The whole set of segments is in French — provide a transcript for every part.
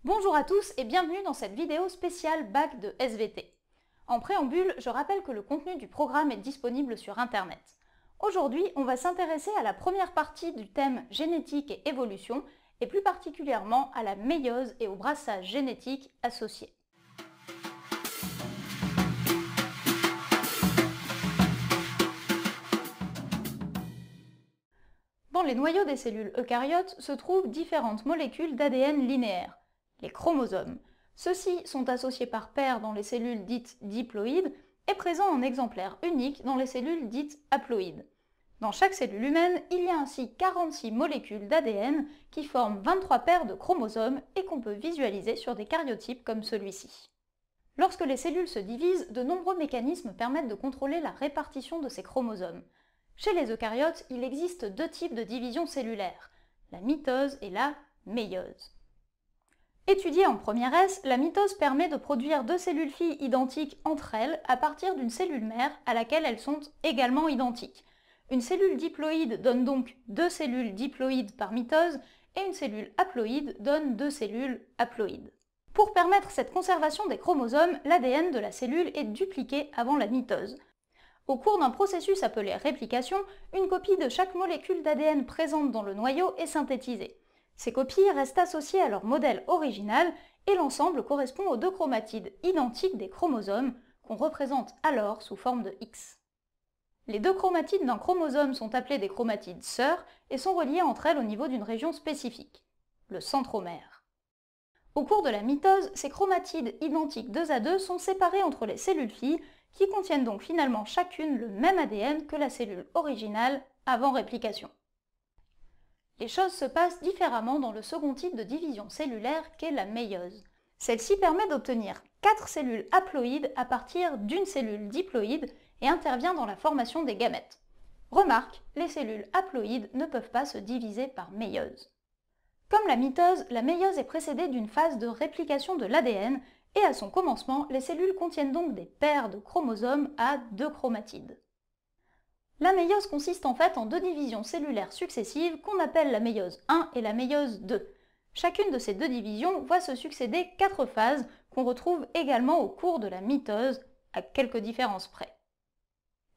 Bonjour à tous et bienvenue dans cette vidéo spéciale bac de SVT. En préambule, je rappelle que le contenu du programme est disponible sur Internet. Aujourd'hui, on va s'intéresser à la première partie du thème génétique et évolution, et plus particulièrement à la méiose et au brassage génétique associé. Dans les noyaux des cellules eucaryotes se trouvent différentes molécules d'ADN linéaires, les chromosomes. Ceux-ci sont associés par paires dans les cellules dites diploïdes et présents en exemplaires uniques dans les cellules dites haploïdes. Dans chaque cellule humaine, il y a ainsi 46 molécules d'ADN qui forment 23 paires de chromosomes et qu'on peut visualiser sur des caryotypes comme celui-ci. Lorsque les cellules se divisent, de nombreux mécanismes permettent de contrôler la répartition de ces chromosomes. Chez les eucaryotes, il existe deux types de division cellulaire, la mitose et la méiose. Étudiée en première S, la mitose permet de produire deux cellules filles identiques entre elles à partir d'une cellule mère à laquelle elles sont également identiques. Une cellule diploïde donne donc deux cellules diploïdes par mitose et une cellule haploïde donne deux cellules haploïdes. Pour permettre cette conservation des chromosomes, l'ADN de la cellule est dupliqué avant la mitose. Au cours d'un processus appelé réplication, une copie de chaque molécule d'ADN présente dans le noyau est synthétisée. Ces copies restent associées à leur modèle original et l'ensemble correspond aux deux chromatides identiques des chromosomes qu'on représente alors sous forme de X. Les deux chromatides d'un chromosome sont appelées des chromatides sœurs et sont reliées entre elles au niveau d'une région spécifique, le centromère. Au cours de la mitose, ces chromatides identiques 2 à 2 sont séparées entre les cellules filles qui contiennent donc finalement chacune le même ADN que la cellule originale avant réplication. Les choses se passent différemment dans le second type de division cellulaire qu'est la méiose. Celle-ci permet d'obtenir 4 cellules haploïdes à partir d'une cellule diploïde et intervient dans la formation des gamètes. Remarque, les cellules haploïdes ne peuvent pas se diviser par méiose. Comme la méiose est précédée d'une phase de réplication de l'ADN et à son commencement, les cellules contiennent donc des paires de chromosomes à deux chromatides. La méiose consiste en fait en deux divisions cellulaires successives qu'on appelle la méiose 1 et la méiose 2. Chacune de ces deux divisions voit se succéder 4 phases qu'on retrouve également au cours de la mitose, à quelques différences près.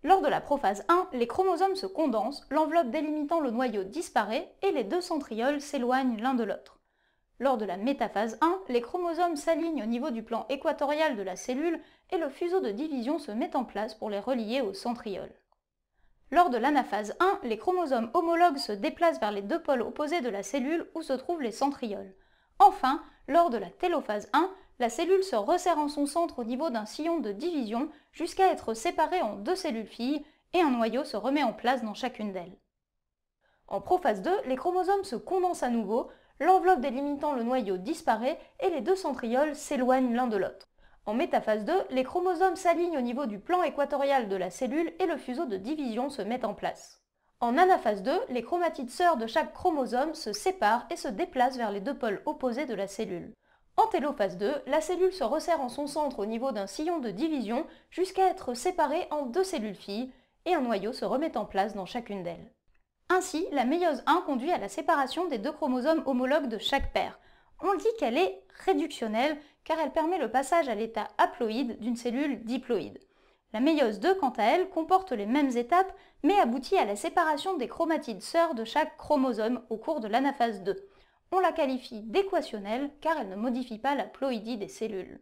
Lors de la prophase 1, les chromosomes se condensent, l'enveloppe délimitant le noyau disparaît et les deux centrioles s'éloignent l'un de l'autre. Lors de la métaphase 1, les chromosomes s'alignent au niveau du plan équatorial de la cellule et le fuseau de division se met en place pour les relier aux centrioles. Lors de l'anaphase 1, les chromosomes homologues se déplacent vers les deux pôles opposés de la cellule où se trouvent les centrioles. Enfin, lors de la télophase 1, la cellule se resserre en son centre au niveau d'un sillon de division jusqu'à être séparée en deux cellules filles et un noyau se remet en place dans chacune d'elles. En prophase 2, les chromosomes se condensent à nouveau, l'enveloppe délimitant le noyau disparaît et les deux centrioles s'éloignent l'un de l'autre. En métaphase 2, les chromosomes s'alignent au niveau du plan équatorial de la cellule et le fuseau de division se met en place. En anaphase 2, les chromatides sœurs de chaque chromosome se séparent et se déplacent vers les deux pôles opposés de la cellule. En télophase 2, la cellule se resserre en son centre au niveau d'un sillon de division jusqu'à être séparée en deux cellules filles et un noyau se remet en place dans chacune d'elles. Ainsi, la méiose 1 conduit à la séparation des deux chromosomes homologues de chaque paire. On dit qu'elle est réductionnelle car elle permet le passage à l'état haploïde d'une cellule diploïde. La méiose 2, quant à elle, comporte les mêmes étapes mais aboutit à la séparation des chromatides sœurs de chaque chromosome au cours de l'anaphase 2. On la qualifie d'équationnelle car elle ne modifie pas la ploïdie des cellules.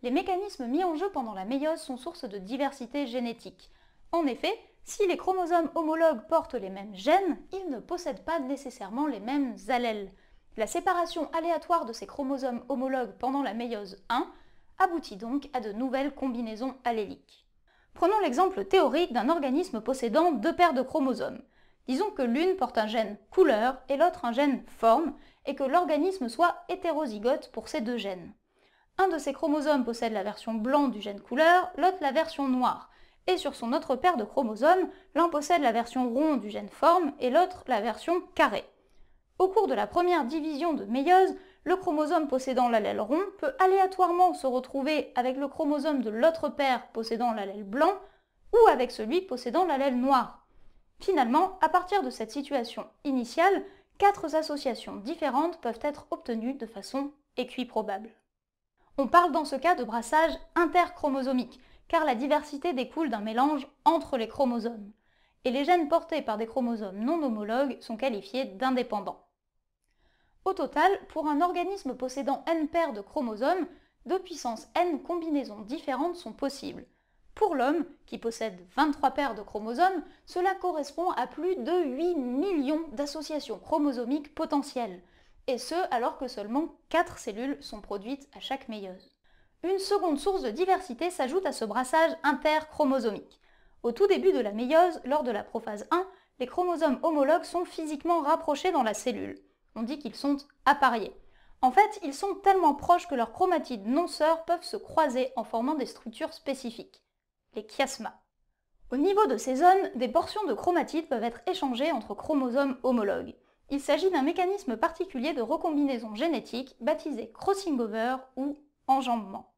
Les mécanismes mis en jeu pendant la méiose sont source de diversité génétique. En effet, si les chromosomes homologues portent les mêmes gènes, ils ne possèdent pas nécessairement les mêmes allèles. La séparation aléatoire de ces chromosomes homologues pendant la méiose 1 aboutit donc à de nouvelles combinaisons alléliques. Prenons l'exemple théorique d'un organisme possédant deux paires de chromosomes. Disons que l'une porte un gène couleur et l'autre un gène forme, et que l'organisme soit hétérozygote pour ces deux gènes. Un de ces chromosomes possède la version blanc du gène couleur, l'autre la version noire. Et sur son autre paire de chromosomes, l'un possède la version rond du gène forme et l'autre la version carré. Au cours de la première division de méiose, le chromosome possédant l'allèle rond peut aléatoirement se retrouver avec le chromosome de l'autre paire possédant l'allèle blanc ou avec celui possédant l'allèle noir. Finalement, à partir de cette situation initiale, 4 associations différentes peuvent être obtenues de façon équiprobable. On parle dans ce cas de brassage interchromosomique, car la diversité découle d'un mélange entre les chromosomes, et les gènes portés par des chromosomes non homologues sont qualifiés d'indépendants. Au total, pour un organisme possédant n paires de chromosomes, de puissance n combinaisons différentes sont possibles. Pour l'homme, qui possède 23 paires de chromosomes, cela correspond à plus de 8 millions d'associations chromosomiques potentielles, et ce alors que seulement 4 cellules sont produites à chaque méiose. Une seconde source de diversité s'ajoute à ce brassage interchromosomique. Au tout début de la méiose, lors de la prophase 1, les chromosomes homologues sont physiquement rapprochés dans la cellule. On dit qu'ils sont appariés. En fait, ils sont tellement proches que leurs chromatides non-sœurs peuvent se croiser en formant des structures spécifiques, les chiasmas. Au niveau de ces zones, des portions de chromatides peuvent être échangées entre chromosomes homologues. Il s'agit d'un mécanisme particulier de recombinaison génétique baptisé crossing over ou enjambement.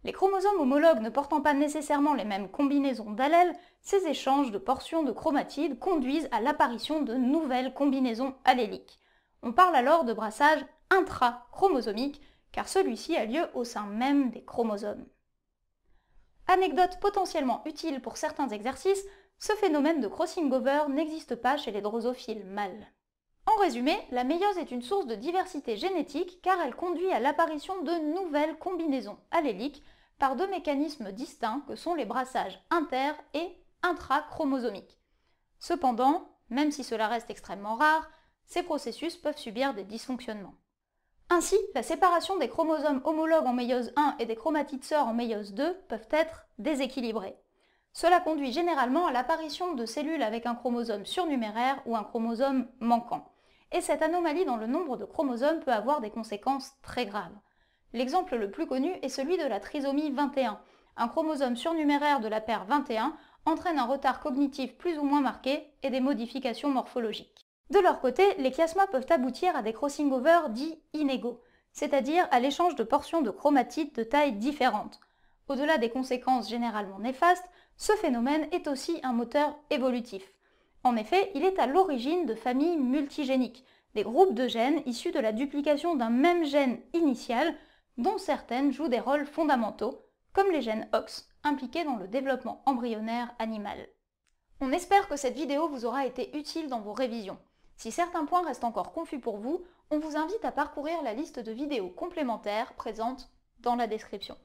Les chromosomes homologues ne portant pas nécessairement les mêmes combinaisons d'allèles, ces échanges de portions de chromatides conduisent à l'apparition de nouvelles combinaisons alléliques. On parle alors de brassage intrachromosomique, car celui-ci a lieu au sein même des chromosomes. Anecdote potentiellement utile pour certains exercices, ce phénomène de crossing over n'existe pas chez les drosophiles mâles. En résumé, la méiose est une source de diversité génétique car elle conduit à l'apparition de nouvelles combinaisons alléliques par deux mécanismes distincts que sont les brassages inter- et intrachromosomiques. Cependant, même si cela reste extrêmement rare, ces processus peuvent subir des dysfonctionnements. Ainsi, la séparation des chromosomes homologues en méiose 1 et des chromatides sœurs en méiose 2 peuvent être déséquilibrées. Cela conduit généralement à l'apparition de cellules avec un chromosome surnuméraire ou un chromosome manquant. Et cette anomalie dans le nombre de chromosomes peut avoir des conséquences très graves. L'exemple le plus connu est celui de la trisomie 21. Un chromosome surnuméraire de la paire 21 entraîne un retard cognitif plus ou moins marqué et des modifications morphologiques. De leur côté, les chiasmas peuvent aboutir à des crossing over dits inégaux, c'est-à-dire à l'échange de portions de chromatides de tailles différentes. Au-delà des conséquences généralement néfastes, ce phénomène est aussi un moteur évolutif. En effet, il est à l'origine de familles multigéniques, des groupes de gènes issus de la duplication d'un même gène initial, dont certaines jouent des rôles fondamentaux, comme les gènes OX, impliqués dans le développement embryonnaire animal. On espère que cette vidéo vous aura été utile dans vos révisions. Si certains points restent encore confus pour vous, on vous invite à parcourir la liste de vidéos complémentaires présentes dans la description.